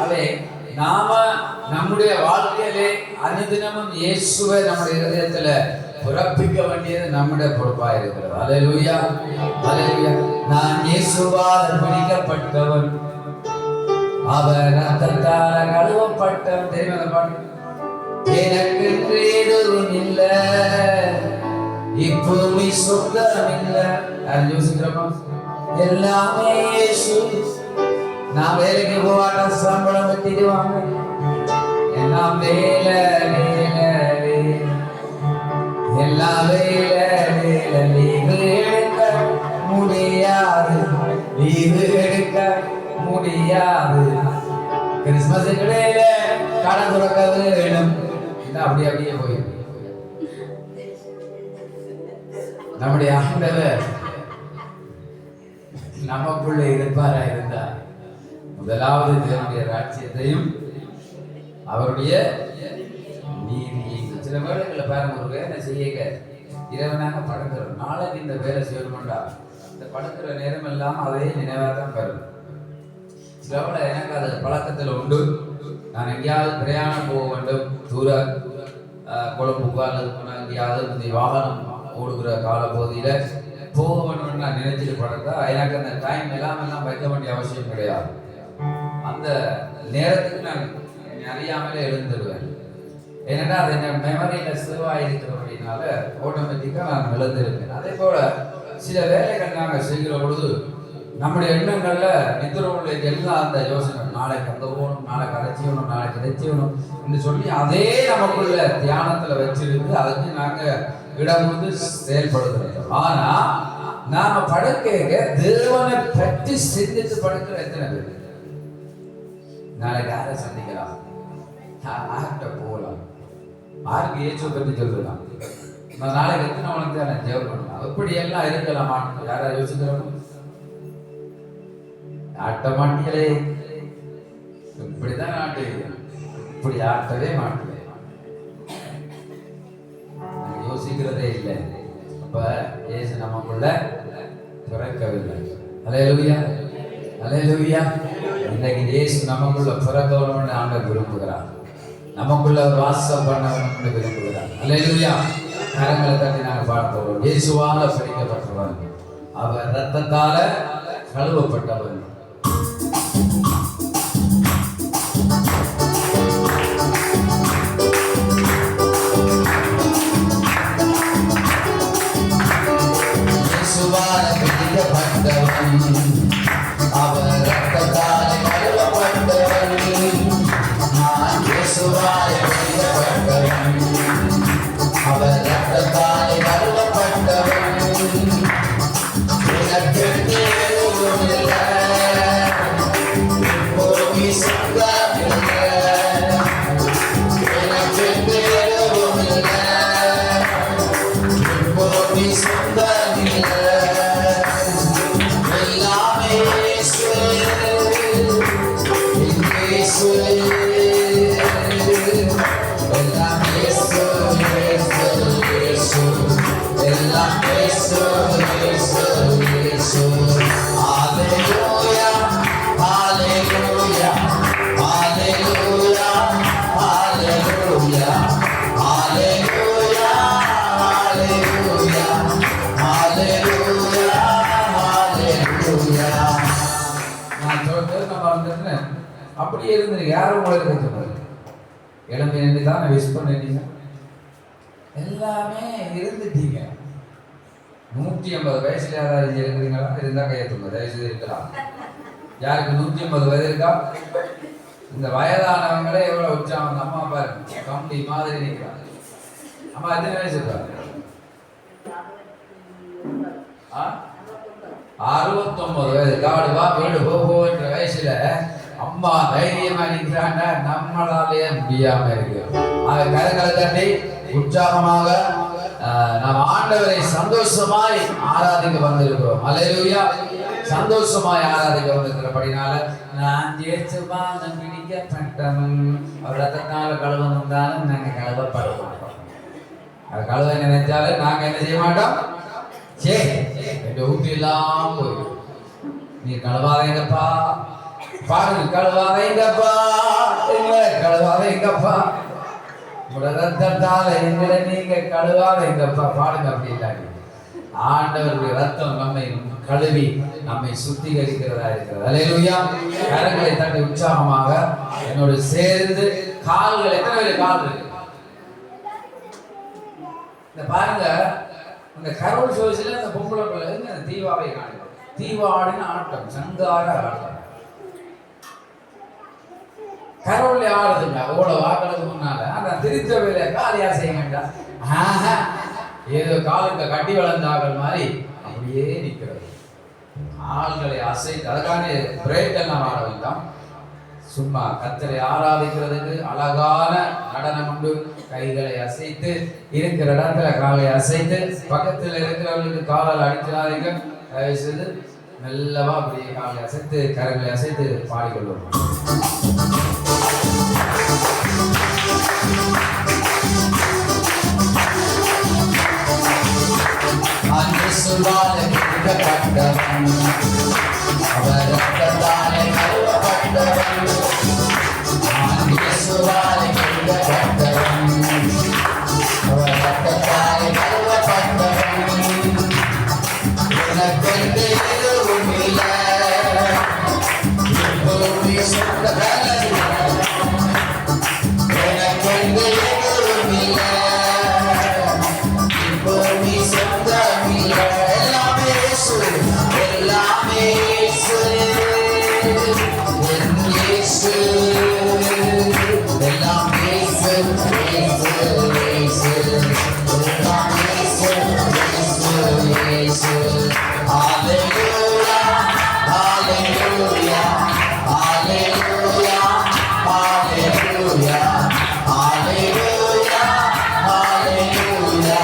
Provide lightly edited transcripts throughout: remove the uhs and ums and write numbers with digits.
அவை நாம நம்முடைய வாழ்க்கையிலே அனுதினமும் இயேசுவை நம்முடைய இதயத்துல பிறப்பிக்க வேண்டியது நம்முடைய பொறுப்பாக இருக்கிறது. அல்லேலூயா, அல்லேலூயா. நான் இயேசுவால் பிடிக்கப்பட்டவன், அவர் ரத்தத்தால் கழுவப்பட்டவன். தெரியுமா அந்த பாட்டு? எனக்கு எதுவும் இல்லை, இப்பூமி சொந்தம் இல்லை. யாரும் யோசிக்கிறோமா? எல்லாமே இயேசு. நான் வேலைக்கு போவாட்ட சம்பளம் கட்டிடுவாங்க. எல்லாம் வேலை வேலை வேலை, எல்லாம் வேலை வேலை. லீவு எடுக்க முடியாது, லீவு எடுக்க முடியாது. கிறிஸ்துமஸ் இடையில கடை துறக்க வேணும். அப்படி அப்படியே போயிடும். நம்முடைய ஆண்டவர் நமக்குள்ள இருப்பாரா இருந்தா முதலாவது தேவனுடைய ராஜ்யத்தையும் அவருடைய நீதியையும். சில வேலைகளை பாருங்க, ஒரு வேலை செய்ய இரவனாக படுக்கிறோம், நாளைக்கு இந்த வேலை செய்யணும்டா, இந்த படுக்கிற நேரம் எல்லாம் அதே நினைவாக தான் பெறும். சில வேலை எனக்கு அது பழக்கத்தில் உண்டு. நான் எங்கேயாவது பிரயாணம் போக வேண்டும், தூர கொழும்புக்கு அல்லது எங்கேயாவது இந்த வாகனம் ஓடுகிற காலப்பகுதியில் போக வேணும்னு நான் நினைச்சிட்டு படுத்தா எனக்கு அந்த டைம் எல்லாம் வைக்க வேண்டிய அவசியம் கிடையாது. அந்த நேரத்துக்கு நான் அறியாமலே எழுந்துருவேன். ஏன்னா அது என் மெமரியில சேவாக இருக்கிறபடினால ஆட்டோமேட்டிக்காக நான் எழுந்திருப்பேன். அதே போல சில வேலைகள் நாங்கள் செய்கிற பொழுது நம்முடைய எண்ணங்கள்ல நித்திரவுள்ள எல்லாம் அந்த யோசனை, நாளைக்கு அங்கே போகணும், நாளைக்கு அதை செய்யணும், நாளைக்கு இதை செய்யணும் என்று சொல்லி அதே நமக்குள்ள தியானத்துல வச்சிருந்து அதுக்கு நாங்க இடம் வந்து செயல்படுத்துறோம். ஆனா நாம படுக்க தேவனை பற்றி சிந்தித்து படுக்கிற எத்தனை பேர்? நாளைக்கு யாரை சந்திக்கலாம், யார்கிட்ட போகலாம், யாருக்கு ஏற்ற பற்றி சொல்லலாம், நாளைக்கு எத்தனை உனக்கு நான் ஜெபம் பண்ணலாம், எப்படி எல்லாம் இருக்கலாமா? யாரா யோசிக்கிறோம்? ஆட்ட மாட்டீங்களே, இப்படிதான் ஆட்டு, இப்படி ஆட்டவே மாட்டேன், யோசிக்கிறதே இல்லை. அப்ப இயேசு நமக்குள்ள பிறக்கவில்லை. அல்லேலூயா, அல்லேலூயா. இன்னைக்கு இயேசு நமக்குள்ள பிறக்கணும்னு ஆண்டவர் விரும்புகிறார், நமக்குள்ள வாசம் பண்ணணும்னு விரும்புகிறார். அல்லேலூயா. கரங்களை தட்டி நாங்கள் பாட போறோம். இயேசுவால பிடிக்கப்பட்டவன், அவர் ரத்தத்தால கழுவப்பட்டவன். அவர் ரத்தத்தால் கழுவப்பட்டவன், நான் இயேசுவால் பிடிக்கப்பட்டவன், அவர் ரத்தத்தால் கழுவப்பட்டவன். எனக்கு எதுவும் இல்லை, இப்போது சொந்தம் இல்லை, எனக்கு எதுவும் இல்லை, இப்போது சொந்தம் இல்லை. அப்படியே இருந்து யாரும் உங்களுக்கு சொன்னாரு, இளமை தான் விஷ் பண்ணிட்டீங்க, எல்லாமே இருந்துட்டீங்க. 150 வயசுல யாராவது இருக்கிறீங்களா? இருந்தா கையெழுத்துங்க, தயவுசெய்து இருக்கலாம். யாருக்கு 150 வயது இருக்கா? இந்த வயதானவங்களே எவ்வளவு உற்சாகம். அம்மா பாருங்க, கம்பி மாதிரி நிற்கிறாங்க. அம்மா எத்தனை வயசு இருக்காங்க? 69 வயது. காடு வா வீடு போன்ற வயசுல அம்மா தைரியமா நிற்கிறாங்க, நம்மளாலேயே முடியாம இருக்கு. கரங்களை தட்டி உற்சாகமாக நாம் ஆண்டவரை சந்தோஷமாய் ஆராதிக்க வந்திருக்கிறோம். அல்லேலூயா. சந்தோஷமாய் ஆராதிக்க வந்திருக்கிறபடினால நான் ஜேசுவான பிடிக்கப்பட்டவன், அவர் ரத்தத்தால் கழுவணும் தானும் நாங்க கழுவப்பட மாட்டோம். அது கழுவ நினைச்சாலும் நாங்க என்ன செய்ய மாட்டோம். சரி எங்க ஊட்டி எல்லாம் போய் நீ கழுவாதீங்கப்பா, பாருங்க, கழுவாதீங்கப்பா, அப்பா உங்களோட ரத்தத்தால எங்களை நீங்க கழுவாத எங்கப்பா பாடுங்க. அப்படி இல்லாங்க ஆண்டவருடைய ரத்தம் நம்மை கழுவி நம்மை சுத்திகரிக்கிறதா இருக்கிறது. அல்லேலூயா. கரங்களை தட்டி உற்சாகமாக என்னோடு சேர்ந்து கால்கள் எத்தனை பேர் கால் இருக்கு இந்த பாருங்க. அந்த கரோல் சோசில அந்த பொம்பளை பிள்ளை தீபாவை காணுங்க. தீபாவளின்னு ஆட்டம், சங்கார ஆட்டம். கரோல்ல ஆடுதுங்க அவ்வளவு வாக்களுக்கு முன்னால. ஆனா திருச்சபையில காலியா செய்ய வேண்டாம். ஏதோ காலுக்கு கட்டி வளர்ந்தார்கள் மாதிரி அப்படியே நிற்கிறது. ஆள்களை அசைத்து அதுக்கான பிரேக் எல்லாம் ஆட வேண்டாம். சும்மா கர்த்தரை ஆராதிக்கிறதுக்கு அழகான நடனம் உண்டு. கைகளை அசைத்து இருக்கிற இடத்துல காலை அசைத்து பக்கத்தில் இருக்கிறவர்களுக்கு காலால் அடிக்கிறாதீங்க. தயவு செய்து மெல்லவா அப்படியே காலை அசைத்து கரங்களை அசைத்து பாடிக்கொள்வோம். அவர் ரத்தத்தாலே கழுவப்பட்டவன். இயேசுவாலே கழுவப்பட்டவன். அவர் ரத்தத்தாலே கழுவப்பட்டவன். எனக்கென்று எதுவும் இல்லை. இப்போது சொந்த பலன். எனக்கென்று எதுவும் இல்லை. இப்போது சொந்தம் இல்லை. எல்லாமே இயேசு, எல்லாமே இயேசு, என் இயேசு, எல்லாம் இயேசு, இயேசு, இயேசு, எல்லாம் இயேசு, இயேசு, இயேசு. ஹல்லேலூயா, ஹல்லேலூயா, ஹல்லேலூயா, ஹல்லேலூயா, ஹல்லேலூயா, ஹல்லேலூயா,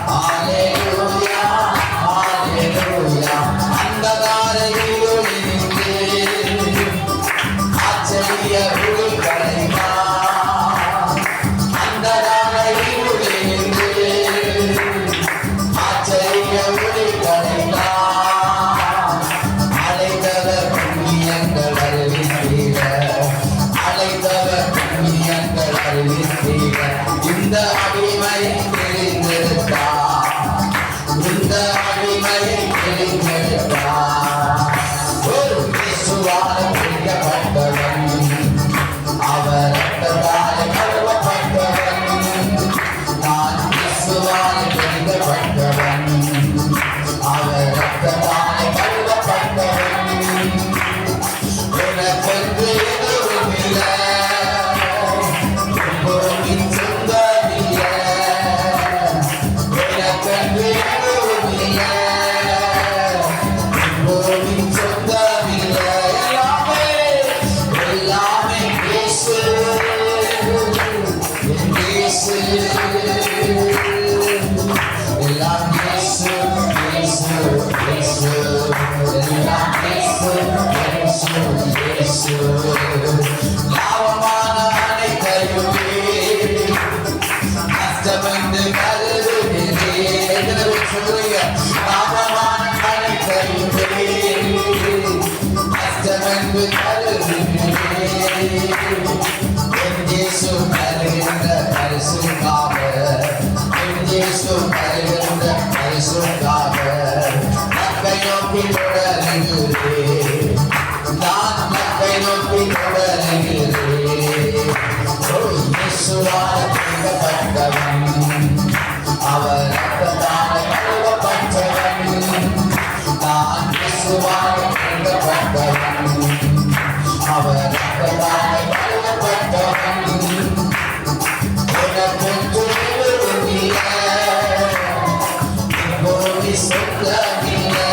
ஹல்லேலூயா, ஹல்லேலூயா. அந்தகார இருளினின்று ஆச்சரிய ஒளி களைந்தார். அந்தகார இருளினின்று ஆச்சரிய ஒளி களைந்தார். அழைத்தவர் புண்ணியங்கள் அறிவித்தீர. அழைத்தவர் புண்ணியங்கள் அறிவித்தீர. இந்த அடிமையை தெரிந்திருந்தார். இந்த அடிமையை தெரிந்திருந்தார். ஒரு இயேசுவால் பிடிக்கப்பட்டவன். அவர் ரத்தத்தாலே கழுவப்பட்டவன். நான் இயேசுவால் பிடிக்கப்பட்டவன். அவர் ரத்தத்தாலே கழுவப்பட்டவன். எனக்கென்று எதுவும் இல்லை. இப்போது சொந்தம் இல்லை. எனக்கென்று எதுவும் இல்லை. இப்போது சொந்தம் இல்லை. எல்லாமே, எல்லாமே இயேசு, என் இயேசு, எல்லாம் இயேசு, இயேசு, இயேசு, எல்லாம் இயேசு, இயேசு, இயேசு. லாபமான அனைத்தையுமே நஷ்டமென்று கருதுகிறேன். எத்தனை பேர் சொல்றீங்க? லாபமான அனைத்தையுமே நஷ்டமென்று கருதுகிறேன். என் இயேசு தருகின்ற பரிசுக்காக, என் இயேசு தருகின்ற பரிசுக்காக மக்கை நோக்கி தொடருகிறேன். நான் மக்கை நோக்கி தொடருகிறேன். ஓ இயேசுவால் பிடிக்கப்பட்டவன். அவர் ரத்தத்தாலே கழுவப்பட்டவன். நான் இயேசுவால் பிடிக்கப்பட்டவன். அவர் ரத்தத்தாலே கழுவப்பட்டவன். எனக்கென்று எதுவும் இல்லை. இப்போது சொந்தம் இல்லை.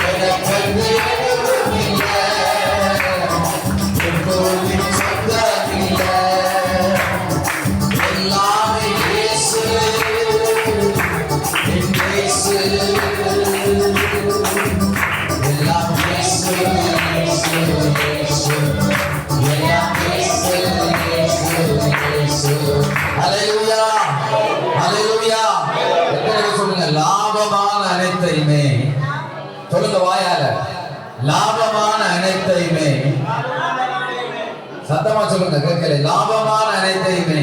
எனக்கென்று எதுவும் இல்லை. இப்போது சொந்தம் இல்லை. எல்லாமே இயேசு, என் இயேசு, எல்லாம் இயேசு, இயேசு, இயேசு, எல்லாம் இயேசு, இயேசு, இயேசு. ஹல்லேலூயா, ஹல்லேலூயா. எத்தனை பேர் சொல்லுங்க? லாபமான அனைத்தையுமே சொல்லுங்க வாயால. லாபமான அனைத்தையுமே சத்தமா சொல்லுங்க, கேட்கல. லாபமான அனைத்தையுமே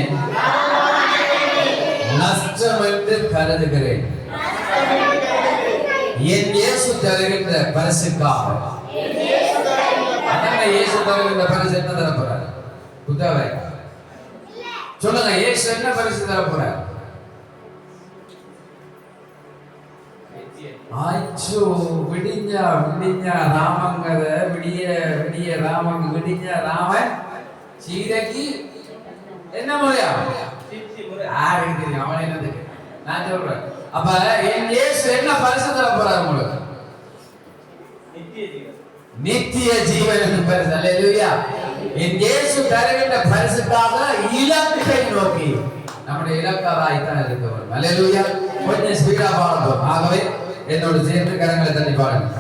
நஷ்டம் என்று கருதுகிறேன். என் இயேசு தருகின்ற பரிசுக்காக. அதான் இயேசு தருகின்ற பரிசு என்ன தர போறார்? புத்தகை சொல்லுங்க, இயேசு என்ன பரிசு தர போறார்? ஆச்சோ, விடிஞ்சா விடிஞ்சா ராமங்கத விடிய விடிய ராமங்க விடிஞ்சா ராமன் சீதைக்கு என்ன முறையா யாருக்கு தெரியும்? அவன் என்னதுக்கு நான் சொல்றேன். அப்ப என் இயேசு என்ன பரிசு தர போறார் உங்களுக்கு? நித்திய ஜீவன் பரிசு. அல்லேலூயா. என் இயேசு தருகின்ற பரிசுக்காக இலக்கை நோக்கி நம்முடைய இலக்காராய்த்தான் இருக்கிறோம். அல்லேலூயா. கொஞ்சம் ஸ்பீடா பாடுவோம். ஆகவே என்னோடு சேர்ந்து கரங்களை தட்டி பாருங்க.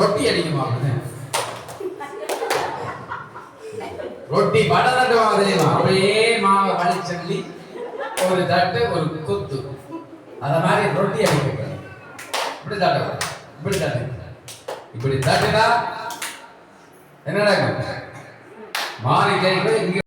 ரொட்டி அடிக்குமா? ரொட்டி பட தட்டு தெரியுமா? அப்படியே மாவை வலிச்சல்லி ஒரு தட்டு ஒரு குத்து, அத மாதிரி ரொட்டி அடிக்க. இப்படி தட்டு, இப்படி தட்டு, இப்படி தட்டுனா என்ன நடக்கும்? மாறி கை